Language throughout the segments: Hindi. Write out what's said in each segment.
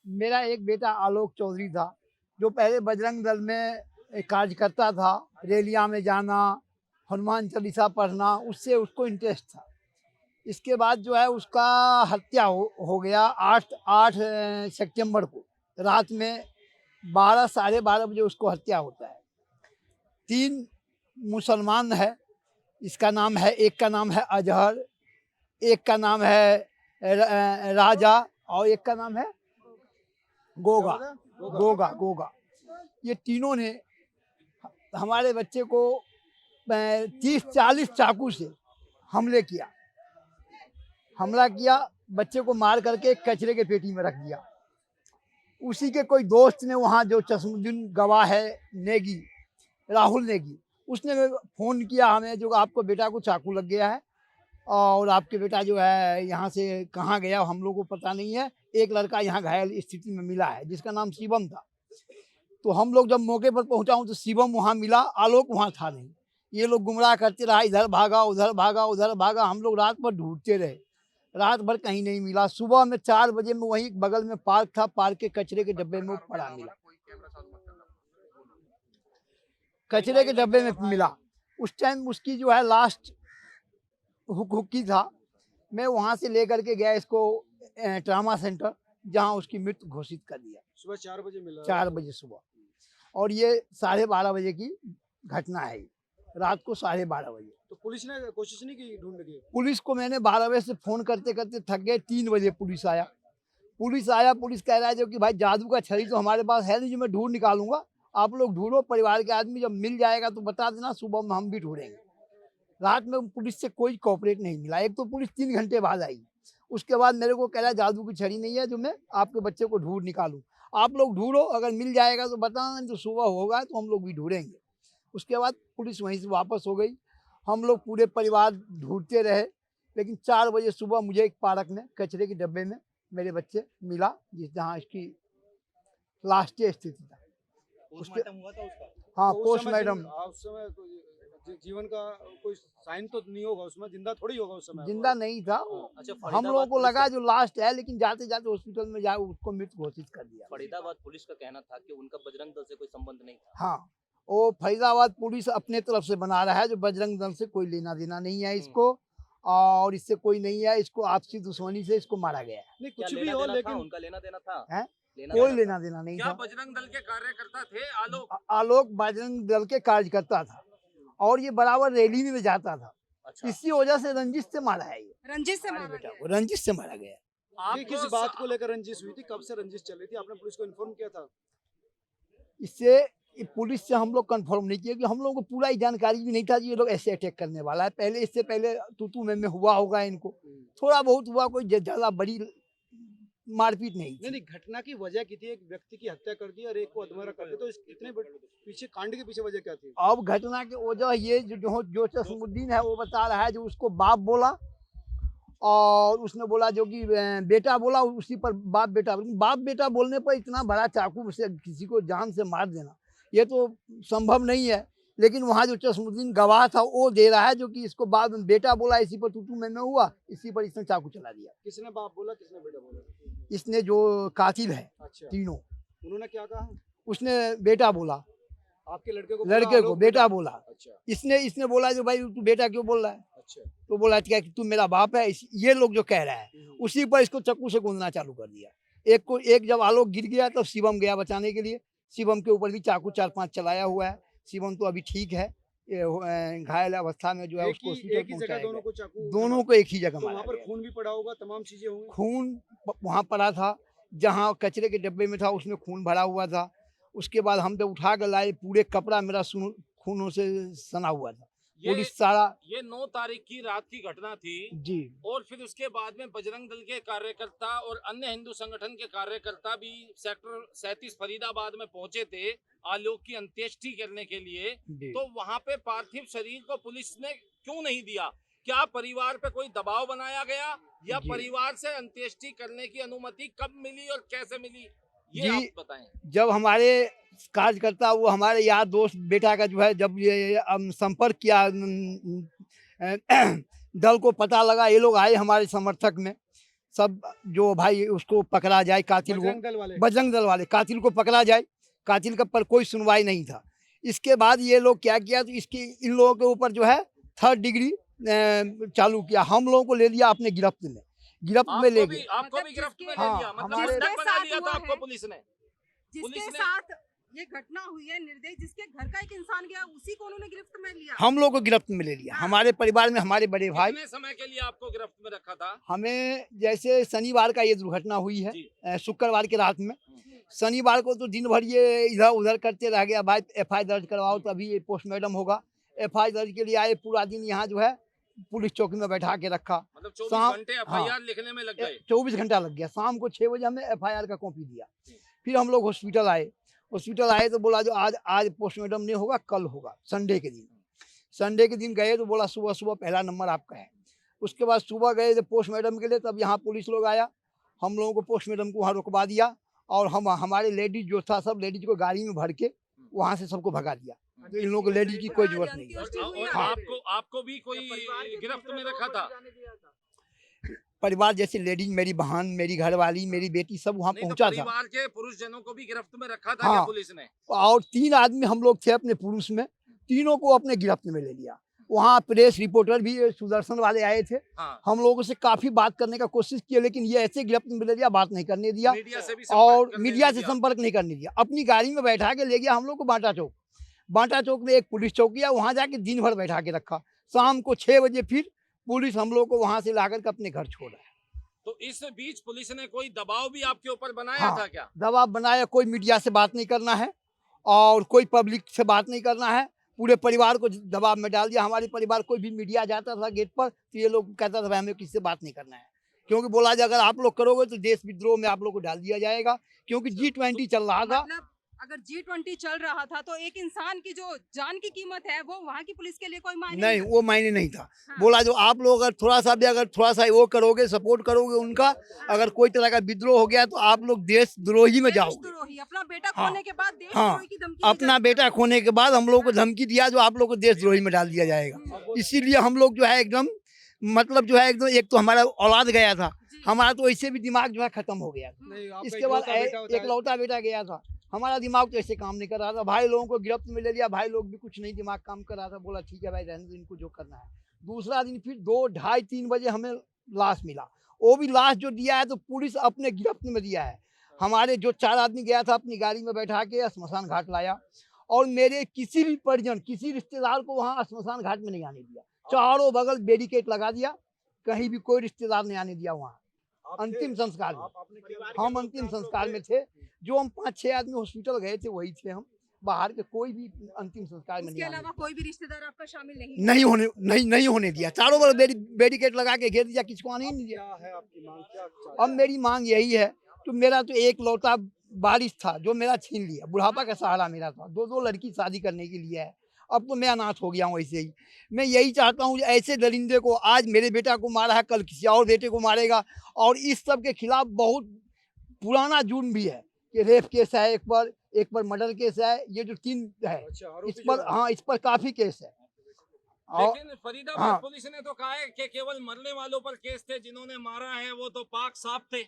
मेरा एक बेटा आलोक चौधरी था, जो पहले बजरंग दल में कार्यकर्ता था। रैलियां में जाना, हनुमान चालीसा पढ़ना, उससे उसको इंटरेस्ट था। इसके बाद जो है उसका हत्या हो गया 8 सितंबर को रात में 12 साढ़े 12 बजे उसको हत्या होता है। 3 मुसलमान है, इसका नाम है, एक का नाम है अजहर, एक का नाम है राजा और एक का नाम है गोगा। गोगा गोगा ये तीनों ने हमारे बच्चे को 30-40 चाकू से हमला किया, बच्चे को मार करके कचरे के पेटी में रख दिया। उसी के कोई दोस्त ने वहाँ, जो चश्मुद्दीन गवाह है नेगी, राहुल नेगी, उसने फ़ोन किया हमें, जो आपको बेटा को चाकू लग गया है और आपके बेटा जो है यहाँ से कहाँ गया हम लोग को पता नहीं है। एक लड़का यहाँ घायल स्थिति में मिला है जिसका नाम शिवम था। तो हम लोग जब मौके पर पहुँचा हूँ तो शिवम वहाँ मिला, आलोक वहाँ था नहीं। ये लोग गुमराह करते रहा, इधर भागा उधर भागा उधर भागा। हम लोग रात भर ढूंढते रहे, रात भर कहीं नहीं मिला। सुबह में 4 बजे में वहीं बगल में पार्क था, पार्क के कचरे के डब्बे में पड़ा मिला, कचरे के डब्बे में मिला। उस टाइम उसकी जो है लास्ट हुक्की था। मैं वहाँ से लेकर के गया इसको ट्रामा सेंटर, जहाँ उसकी मृत्यु घोषित कर दिया। सुबह 4 बजे मिला? 4 बजे सुबह। और ये 12:30 बजे की घटना है, रात को 12:30 बजे। तो पुलिस ने कोशिश नहीं की ढूंढने की? पुलिस को मैंने 12 बजे से फ़ोन करते करते थक गए। 3 बजे पुलिस आया। पुलिस कह रहा है जो कि भाई जादू का छड़ी तो हमारे पास है नहीं जो मैं ढूंढ निकालूंगा, आप लोग ढूंढो, परिवार के आदमी, जब मिल जाएगा तो बता देना, सुबह में हम भी ढूंढेंगे। रात में पुलिस से कोई कोऑपरेट नहीं मिला। एक तो पुलिस 3 घंटे बाद आई, उसके बाद मेरे को कह रहा है जादू की छड़ी नहीं है जो मैं आपके बच्चे को ढूंढ निकालूं, आप लोग ढूंढो, अगर मिल जाएगा तो बताना, नहीं तो सुबह होगा तो हम लोग भी ढूंढेंगे। उसके बाद पुलिस वहीं से वापस हो गई। हम लोग पूरे परिवार ढूंढते रहे, लेकिन 4 बजे सुबह मुझे एक पार्क में कचरे के डब्बे में मेरे बच्चे मिला, जहाँ इसकी लास्ट स्थिति था। पोस्टमार्टम हुआ था उसका? हाँ, तो पोस्टमार्टम। उस समय जीवन का कोई साइन तो नहीं होगा उसमें, जिंदा थोड़ी होगा उस समय? जिंदा नहीं था। अच्छा, हम लोगों को लगा जो लास्ट है, लेकिन जाते जाते हॉस्पिटल में जाए उसको मृत घोषित कर दिया। फरीदाबाद पुलिस का कहना था कि उनका बजरंग दल से कोई संबंध नहीं था। हाँ, वो फरीदाबाद पुलिस अपने तरफ से बना रहा है, जो बजरंग दल से कोई लेना देना नहीं है इसको, और इससे कोई नहीं है। इसको आपसी दुश्मनी से इसको मारा गया है। नहीं, कुछ भी हो, लेकिन उनका लेना देना था? कोई लेना देना नहीं था। बजरंग दल के कार्यकर्ता थे आलोक? आलोक बजरंग दल के कार्यकर्ता था और ये बराबर रैली में जाता था। अच्छा। इसी वजह से रंजिश से मारा है ये। रंजिश से मारा गया? रंजिश से मारा गया। ये किस बात को लेकर रंजिश हुई थी? कब से रंजिश चल रही थी? आपने पुलिस को इन्फॉर्म किया था? इससे पुलिस से हम लोग कंफर्म नहीं किया कि हम लोगों को पूरा ही जानकारी भी नहीं था कि ये लोग ऐसे अटैक करने वाला है। पहले, इससे पहले तू में हुआ होगा इनको, थोड़ा बहुत हुआ, कोई ज्यादा बड़ी मारपीट नहीं। नहीं, घटना की वजह क्या थी? एक व्यक्ति की हत्या कर दी और एक को अधमरा कर दिया, तो इतने पीछे कांड के पीछे वजह क्या थी? अब घटना की वजह ये जो चश्मुद्दीन है वो बता रहा है, जो उसको बाप बोला और उसने बोला जो कि बेटा बोला, उसी पर बाप बेटा बोलने पर इतना बड़ा चाकू से किसी को जान से मार देना, ये तो संभव नहीं है। लेकिन वहाँ जो चश्मुद्दीन गवाह था वो दे रहा है जो कि इसको बाप बेटा बोला, इसी पर तू में हुआ, इसी पर इसने चाकू चला दिया। किसने बाप बोला, किसने बेटा बोला? इसने जो कातिल है। अच्छा। तीनों। उन्होंने क्या कहा? उसने बेटा बोला, आपके लड़के को बेटा बोला। अच्छा। इसने बोला जो भाई तू बेटा क्यों बोल रहा है? अच्छा। तो बोला क्या कि तू मेरा बाप है, ये लोग जो कह रहा है, उसी पर इसको चाकू से गूंदना चालू कर दिया। एक जब आलोक गिर गया तो शिवम गया बचाने के लिए। शिवम के ऊपर भी चाकू 4-5 चलाया हुआ है। शिवम तो अभी ठीक है, घायल अवस्था में जो है उसको एक ही जगह दोनों को चाकू? दोनों को एक ही जगह मारा। वहाँ पर खून भी पड़ा होगा, तमाम चीजें होंगी। खून वहाँ पड़ा था, जहाँ कचरे के डब्बे में था उसमें खून भरा हुआ था। उसके बाद हम जब उठा कर लाए, पूरे कपड़ा मेरा खूनों से सना हुआ था। पुलिस सारा। ये 9 तारीख की रात की घटना थी जी। और फिर उसके बाद में बजरंग दल के कार्यकर्ता और अन्य हिंदू संगठन के कार्यकर्ता भी सेक्टर 37 फरीदाबाद में पहुंचे थे आलोक की अंत्येष्टि करने के लिए। तो वहां पे पार्थिव शरीर को पुलिस ने क्यों नहीं दिया? क्या परिवार पे कोई दबाव बनाया गया या परिवार से अंत्येष्टि करने की अनुमति कब मिली और कैसे मिली, ये आप बताएं। जब हमारे कार्यकर्ता, वो हमारे यार दोस्त बेटा का जो है, जब ये संपर्क किया, दल को पता लगा, ये लोग आए हमारे समर्थक में, सब जो भाई उसको पकड़ा जाए, कातिल बजरंग को, दल वाले बजरंग दल वाले कातिल को पकड़ा जाए। कातिल का पर कोई सुनवाई नहीं था। इसके बाद ये लोग क्या किया, तो इसकी इन लोगों के ऊपर जो है 3rd डिग्री चालू किया। हम लोगों को ले लिया अपने गिरफ्त में, ले गए। आपको भी गिरफ्त में ले हाँ, लिया, मतलब हमारे- बंधक बना लिया था हुआ आपको है। पुलिस ने। जिसके पुलिस ने- साथ ये घटना हुई है, निर्दयी, जिसके घर का एक इंसान गया, उसी को उन्होंने गिरफ्त में लिया। हम लोग को गिरफ्त में ले लिया। हमारे परिवार में हमारे बड़े भाई, कितने समय के लिए आपको गिरफ्त में रखा था? हमें जैसे शनिवार का ये दुर्घटना हुई है, जी। शुक्रवार के रात में, शनिवार को तो दिन भर ये इधर उधर करते रह गया। भाई FI दर्ज करवाओ तभी ये पोस्टमार्टम होगा। FI दर्ज के लिए आए, पूरा दिन यहाँ जो है पुलिस चौकी में बैठा के रखा। मतलब 24 शाम- घंटे हाँ। FIR लिखने में लग गए। 24 घंटा लग गया। शाम को 6 बजे हमें FIR का कॉपी दिया। फिर हम लोग हॉस्पिटल आए। हॉस्पिटल आए तो बोला जो आज पोस्टमार्टम नहीं होगा, कल होगा, संडे के दिन। संडे के दिन गए तो बोला सुबह सुबह पहला नंबर आपका है। उसके बाद सुबह गए थे पोस्टमार्टम के लिए, तब यहाँ पुलिस लोग आया, हम लोगों को पोस्टमार्टम को वहाँ रुकवा दिया। और हम हमारे लेडीज जो था, सब लेडीज को गाड़ी में भर के वहाँ से सबको भगा दिया। तो इन लोगों को लेडीज की कोई जरूरत नहीं है। और आपको भी कोई गिरफ्त में रखा था? परिवार जैसे लेडीज, मेरी बहन, मेरी घरवाली, मेरी बेटी, सब वहाँ नहीं तो पहुँचा था। परिवार के पुरुष जनों को भी गिरफ्त में रखा था हाँ। क्या पुलिस ने? और 3 आदमी हम लोग थे अपने पुरुष में, तीनों को अपने गिरफ्त में ले लिया। वहाँ प्रेस रिपोर्टर भी सुदर्शन वाले आए थे। हाँ। हम लोगों से काफी बात करने का कोशिश किया, लेकिन ये ऐसे गिरफ्त में ले लिया, बात नहीं करने दिया। मीडिया से भी और संपर्क करने मीडिया नहीं से दिया। संपर्क नहीं करने दिया। अपनी गाड़ी में बैठा के ले गया हम लोग को बांटा चौक। बांटा चौक में एक पुलिस चौकी है, वहाँ जाके दिन भर बैठा के रखा। शाम को 6 बजे फिर पुलिस हम लोग को वहाँ से लाकर के अपने घर छोड़ा। तो इस बीच पुलिस ने कोई दबाव भी आपके ऊपर बनाया हाँ। था क्या? दबाव बनाया, कोई मीडिया से बात नहीं करना है और कोई पब्लिक से बात नहीं करना है। पूरे परिवार को दबाव में डाल दिया। हमारे परिवार कोई भी मीडिया जाता था गेट पर तो ये लोग कहता था भाई हमें किसी से बात नहीं करना है, क्योंकि बोला जाए अगर आप लोग करोगे तो देश विद्रोह में आप लोग को डाल दिया जाएगा। क्योंकि G20 चल रहा था। मतलब अगर G20 चल रहा था तो एक इंसान की जो जान की कीमत है वो वहाँ की पुलिस के लिए कोई मायने नहीं, रखती। वो मायने नहीं था। हाँ। बोला जो आप लोग अगर थोड़ा सा वो करोगे, सपोर्ट करोगे उनका, अगर कोई तरह का विद्रोह हो गया तो आप लोग देशद्रोही में जाओगे। देशद्रोही, अपना बेटा हाँ। खोने के बाद हाँ। देशद्रोही की धमकी दी अपना जाती है। बेटा खोने के बाद हम लोग को धमकी दिया जो आप लोग को देशद्रोही में डाल दिया जाएगा। इसीलिए हम लोग जो है एकदम, मतलब जो है एकदम, एक तो हमारा औलाद गया था, जी। हमारा तो ऐसे भी दिमाग जो है खत्म हो गया था। नहीं, आपका इसके बाद इकलौता बेटा होता एक है। लौता बेटा गया था, हमारा दिमाग तो ऐसे काम नहीं कर रहा था। भाई लोगों को गिरफ्त में ले लिया, भाई लोग भी कुछ नहीं दिमाग काम कर रहा था। बोला ठीक है भाई रहने दो, इनको जो करना है। दूसरा दिन फिर 2, ढाई, 3 बजे हमें लाश मिला। वो भी लाश जो दिया है तो पुलिस अपने गिरफ्त में दिया है। हमारे जो 4 आदमी गया था अपनी गाड़ी में बैठा के स्मशान घाट लाया, और मेरे किसी भी परिजन, किसी रिश्तेदार को वहाँ स्मशान घाट में नहीं आने दिया। चारों बगल बैरिकेड लगा दिया, कहीं भी कोई रिश्तेदार नहीं आने दिया वहाँ। आप अंतिम थे- संस्कार में आप अपने परिवार हम के अंतिम लोग थे, आप संस्कार लोग में थे। थे। जो हम 5-6 आदमी हॉस्पिटल गए थे वही थे हम। बाहर के कोई भी अंतिम संस्कार में उसके नहीं आने अलावा कोई भी रिश्तेदार आपका शामिल नहीं दिया। नहीं होने दिया। चारों बगल बैरिकेड लगा के घेर दिया, किसको आने ही नहीं दिया। क्या है आपकी मांग, क्या चाहते अब मेरी मांग यही है, तो मेरा तो एक लौता बारिश था जो मेरा छीन लिया। बुढ़ापा का सहारा मेरा था। 2 लड़की शादी करने के लिए है। अब तो मैं अनाथ हो गया हूँ। ऐसे ही मैं यही चाहता हूँ ऐसे दरिंदे को, आज मेरे बेटा को मारा है, कल किसी और बेटे को मारेगा। और इस सब के खिलाफ बहुत पुराना जुर्म भी है कि रेप केस है, एक पर मर्डर केस है। ये जो 3 है अच्छा, आरोपी इस पर, जो है। हाँ इस पर काफी केस है। और लेकिन फरीदाबाद हाँ। पुलिस ने तो कहा है कि केवल मरने वालों पर केस थे, जिन्होंने मारा है वो तो पाक साफ थे।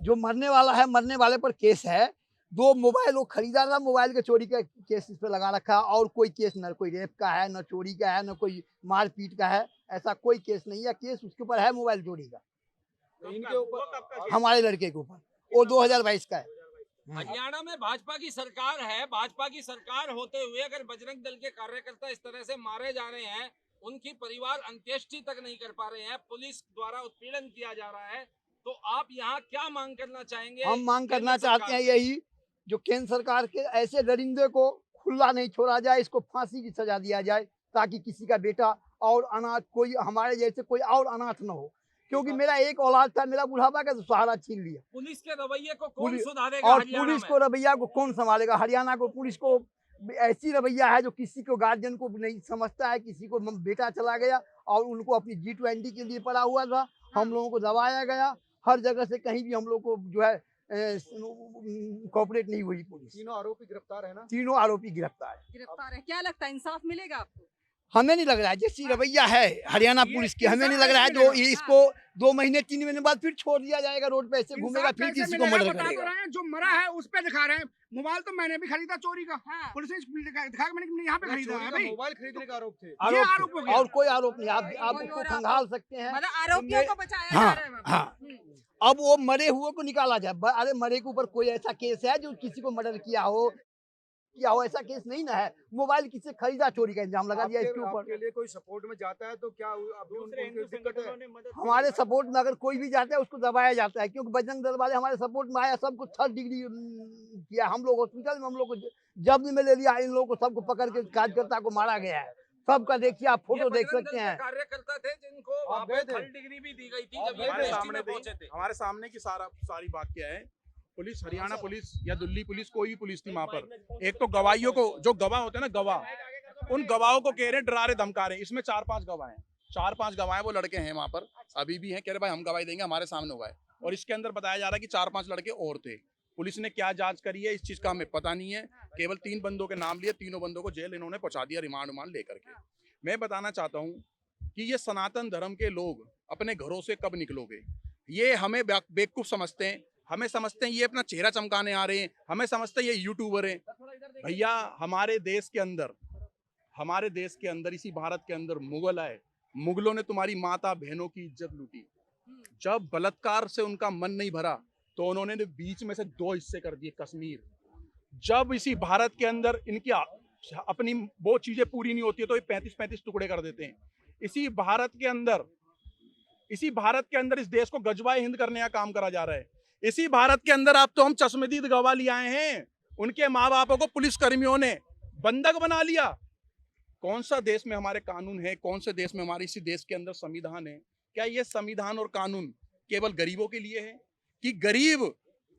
जो मरने वाला है, मरने वाले पर केस है। 2 मोबाइल वो खरीदा था, मोबाइल के चोरी का केस इस पे लगा रखा है। और कोई केस न कोई रेप का है, न चोरी का है, न कोई मारपीट का है। ऐसा कोई केस नहीं है। केस उसके ऊपर है मोबाइल चोरी का, तो इनके ऊपर हमारे लड़के के ऊपर। वो 2022 का है। हरियाणा में भाजपा की सरकार है। भाजपा की सरकार होते हुए अगर बजरंग दल के कार्यकर्ता इस तरह से मारे जा रहे हैं, उनकी परिवार अंत्येष्टि तक नहीं कर पा रहे हैं, पुलिस द्वारा उत्पीड़न किया जा रहा है, तो आप यहाँ क्या मांग करना चाहेंगे? हम मांग करना केंद्र चाहते सरकार हैं से? यही, जो केंद्र सरकार के ऐसे दरिंदे को खुला नहीं छोड़ा जाए, इसको फांसी की सजा दिया जाए, ताकि किसी का बेटा और अनाथ, कोई हमारे जैसे कोई और अनाथ न हो। क्योंकि मेरा एक औलाद था, मेरा बुढ़ापा का तो सहारा छीन लिया। पुलिस के रवैये को कौन पुलिस- सुधारेगा और हरियाणा पुलिस में? को रवैया को कौन संभालेगा? हरियाणा को पुलिस को ऐसी रवैया है जो किसी को गार्जियन को नहीं समझता है। किसी को बेटा चला गया और उनको अपनी G20 के लिए पड़ा हुआ था, हम लोगों को दबाया गया। हर जगह से कहीं भी हम लोग को जो है कोऑपरेट नहीं हुई पुलिस। तीनों आरोपी गिरफ्तार है ना? तीनों आरोपी गिरफ्तार है। गिरफ्तार है। क्या लगता है इंसाफ मिलेगा आपको? हमें नहीं लग रहा है जैसी रवैया है हरियाणा पुलिस की, हमें नहीं लग रहा है जो इसको 2 महीने 3 महीने बाद फिर छोड़ दिया जाएगा, रोड पे ऐसे घूमेगा फिर किसी को मर्डर करेगा। जो मरा है उस पे दिखा रहे हैं। मोबाइल तो मैंने भी खरीदा चोरी का, पुलिस ने दिखा मैंने यहाँ पे खरीदा है भाई। मोबाइल खरीदने का आरोप थे। ये आरोप हो गया। और कोई आरोप नहीं, आप उसको खंगाल सकते हैं। मतलब आरोपियों को बचाया जा हाँ रहा है वहाँ पे। हाँ, अब वो मरे हुए को निकाला जाए। अरे मरे के ऊपर कोई ऐसा केस है जो किसी को मर्डर किया हो, ऐसा केस नहीं ना है। मोबाइल किसी से खरीदा, चोरी का इल्जाम लगा दिया इसके ऊपर। आपके लिए कोई सपोर्ट में जाता है तो क्या अभी उनको दिक्कत है? हमारे सपोर्ट में अगर कोई भी जाता है उसको दबाया जाता है, क्योंकि बजरंग दल वाले हमारे सपोर्ट में आया, सबको 3rd डिग्री किया। हम लोग हॉस्पिटल में, हम लोग को जब्त में ले लिया, इन लोगों को सबको पकड़ के कार्यकर्ता को मारा गया है। सबका देखिए, आप फोटो देख सकते हैं। कार्यकर्ता थे जिनको वहाँ पे 3rd डिग्री भी दी गई थी जब ये एसटी में पहुंचे थे। हमारे सामने की सारी बात क्या है। पुलिस, हरियाणा पुलिस या दिल्ली पुलिस, कोई भी पुलिस थी वहां पर, एक तो गवाहियों को, जो गवाह होते हैं ना गवाह, उन गवाहों को कह रहे हैं डरा रहे धमका रहे हैं। इसमें 4-5 गवाह हैं, 4-5 गवाह हैं, वो लड़के हैं वहां पर अभी भी हैं, कह रहे भाई हम गवाही देंगे, हमारे सामने हुआ है। और इसके अंदर बताया जा रहा है कि 4-5 लड़के और थे। पुलिस ने क्या जांच करी है इस चीज का हमें पता नहीं है। केवल 3 बंदों के नाम लिए, तीनों बंदों को जेल इन्होंने पहुंचा दिया रिमांड लेकर के। मैं बताना चाहता हूँ कि ये सनातन धर्म के लोग अपने घरों से कब निकलोगे? ये हमें बेवकूफ समझते हैं, हमें समझते हैं ये अपना चेहरा चमकाने आ रहे हैं, हमें समझते हैं ये यूट्यूबर हैं। भैया हमारे देश के अंदर इसी भारत के अंदर मुगल आए, मुगलों ने तुम्हारी माता बहनों की इज्जत लूटी। जब बलात्कार से उनका मन नहीं भरा तो उन्होंने बीच में से 2 हिस्से कर दिए, कश्मीर। जब इसी भारत के अंदर इनकी अपनी वो चीजें पूरी नहीं होती है तो ये 35-35 टुकड़े कर देते हैं। इसी भारत के अंदर इस देश को गजवाए हिंद करने का काम करा जा रहा है। इसी भारत के अंदर आप तो हम चश्मदीद गवाह ले आए हैं, उनके माँ बापों को पुलिस कर्मियों ने बंधक बना लिया। कौन सा देश में हमारे कानून है? कौन से देश में हमारे इसी देश के अंदर संविधान है? क्या ये संविधान और कानून केवल गरीबों के लिए है कि गरीब,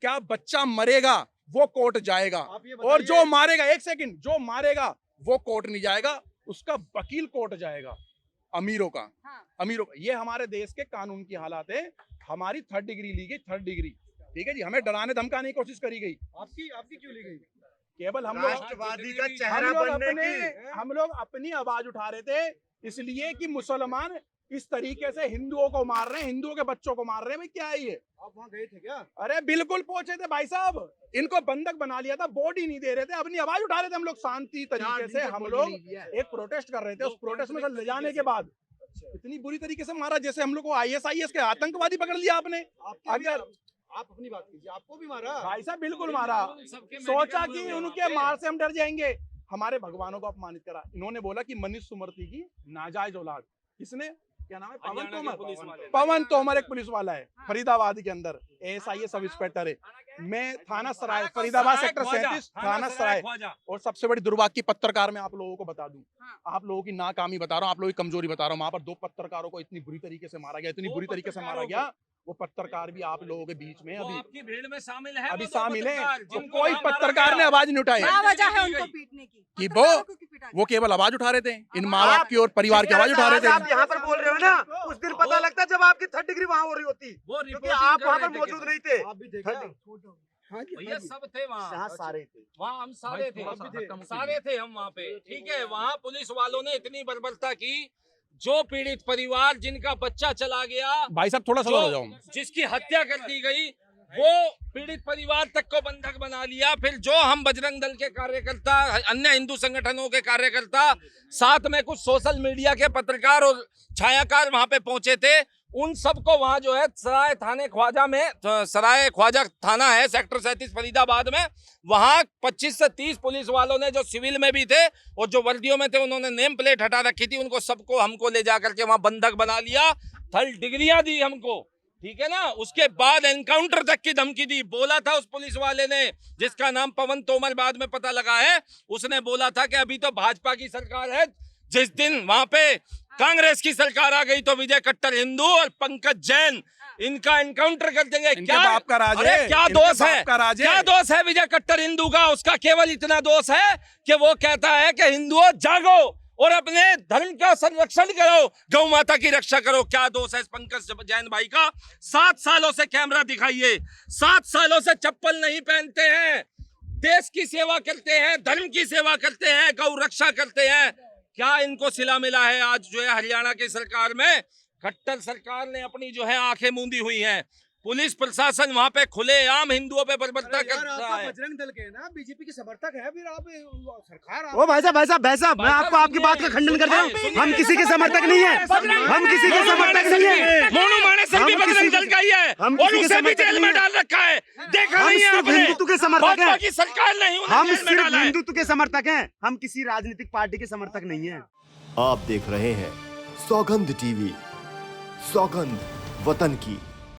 क्या बच्चा मरेगा वो कोर्ट जाएगा और जो मारेगा, 1 सेकंड, जो मारेगा वो कोर्ट नहीं जाएगा, उसका वकील कोर्ट जाएगा, अमीरों का। अमीरों का। ये हमारे देश के कानून की हालात है। हमारी 3rd डिग्री ली गई, 3rd डिग्री, ठीक है जी। हमें डराने धमकाने की कोशिश करी गई। आपकी क्यों ली गई? केवल हम राष्ट्रवादी का चेहरा बनने की हम लोग अपनी आवाज उठा रहे थे, इसलिए कि मुसलमान इस तरीके से हिंदुओं को मार रहे हैं, हिंदुओं के बच्चों को मार रहे हैं। भाई क्या है ये? आप वहाँ गए थे क्या? अरे बिल्कुल पहुंचे थे भाई साहब, इनको बंधक बना लिया था, बॉडी नहीं दे रहे थे, अपनी आवाज उठा रहे थे। हम लोग शांति तरीके से हम लोग एक प्रोटेस्ट कर रहे थे। उस प्रोटेस्ट में ले जाने के बाद इतनी बुरी तरीके से मारा, जैसे हम लोग को ISIS के आतंकवादी पकड़ लिया आपने। अगर आप अपनी बात कीजिए, आपको भी मारा? भाई साहब बिल्कुल मारा। सोचा कि उनके मार से हम डर जाएंगे। हमारे भगवानों को अपमानित करा। इन्होंने बोला कि मनीष सुमरती की नाजायज औलाद, किसने, क्या नाम है, पवन तोमर एक पुलिस वाला है फरीदाबाद के अंदर, ASI सब इंस्पेक्टर है। मैं थाना सराय, फरीदाबाद सेक्टर 37 थाना सराय। और सबसे बड़ी दुर्भाग्य की पत्रकार मैं आप लोगों को बता दूं, आप लोगों की नाकामी बता रहा हूँ, आप लोगों की कमजोरी बता रहा हूँ। वहां पर 2 पत्रकारों को इतनी बुरी तरीके से मारा गया, इतनी बुरी तरीके से मारा गया। वो पत्रकार भी आप लोगों के बीच में अभी आपकी भीड़ में शामिल है, अभी शामिल है। तो कोई पत्रकार ने आवाज नहीं उठाई क्या वजह है उनको पीटने की? कि वो केवल आवाज उठा रहे थे, इन माँ बाप की और परिवार की आवाज उठा रहे थे। आप यहाँ पर बोल रहे हो ना, उस दिन पता लगता जब आपकी 3rd डिग्री वहाँ हो रही होती, क्योंकि आप वहाँ पर मौजूद नहीं थे। आप भी देखा? भैया सब थे वहाँ, सारे थे वहाँ हम सारे थे हम वहाँ पे, ठीक है। वहाँ पुलिस वालों ने इतनी बर्बरता की, जो पीड़ित परिवार जिनका बच्चा चला गया, भाई साहब थोड़ा सा हो जाओ, जिसकी हत्या कर दी गई, वो पीड़ित परिवार तक को बंधक बना लिया। फिर जो हम बजरंग दल के कार्यकर्ता, अन्य हिंदू संगठनों के कार्यकर्ता, साथ में कुछ सोशल मीडिया के पत्रकार और छायाकार वहां पे पहुंचे थे, उन सबको वहां जो है सराय ख्वाजा थाना है सेक्टर 37 फरीदाबाद में, वहां 25 से 30 पुलिस वालों ने, जो सिविल में भी थे और जो वर्दियों में थे, उन्होंने नेम प्लेट हटा रखी थी, उनको सबको हमको ले जाकर के वहां बंधक बना लिया, 3rd डिग्रियां दी हमको, ठीक है ना। उसके बाद एनकाउंटर तक की धमकी दी। बोला था उस पुलिस वाले ने, जिसका नाम पवन तोमर बाद में पता लगा है, उसने बोला था कि अभी तो भाजपा की सरकार है, जिस दिन वहां पे कांग्रेस की सरकार आ गई तो विजय कट्टर हिंदू और पंकज जैन इनका एनकाउंटर कर देंगे। क्या बाप का राज है? क्या दोष है? क्या दोष है विजय कट्टर हिंदू का? उसका केवल इतना दोष है कि वो कहता है कि हिंदुओं जागो और अपने धर्म का संरक्षण करो, गौ माता की रक्षा करो। क्या दोष है इस पंकज जैन भाई का? 7 सालों से कैमरा दिखाइए, 7 सालों से चप्पल नहीं पहनते हैं, देश की सेवा करते हैं, धर्म की सेवा करते हैं, गौ रक्षा करते हैं। क्या इनको सिला मिला है आज जो है हरियाणा की सरकार में? खट्टर सरकार ने अपनी जो है आंखें मूंदी हुई हैं। पुलिस प्रशासन वहां पे खुलेआम हिंदुओं पे बर्बरता कर रहा है। बजरंग दल के ना बीजेपी के समर्थक है, फिर आप सरकार ओ भाई साहब मैं आपको आपकी बात का खंडन कर रहा हूँ। हम किसी के समर्थक नहीं है, हम किसी के समर्थक नहीं है। मोनू मानेसर भी बजरंग दल का ही है और उसे भी जेल में डाल रखा है। देखा नहीं है आपने? हिंदुत्व के समर्थक हैं, की सरकार नहीं, हम सिर्फ हिंदुत्व के समर्थक हैं, हम किसी राजनीतिक पार्टी के समर्थक नहीं है। आप देख रहे हैं सौगंध टीवी, सौगंध वतन की।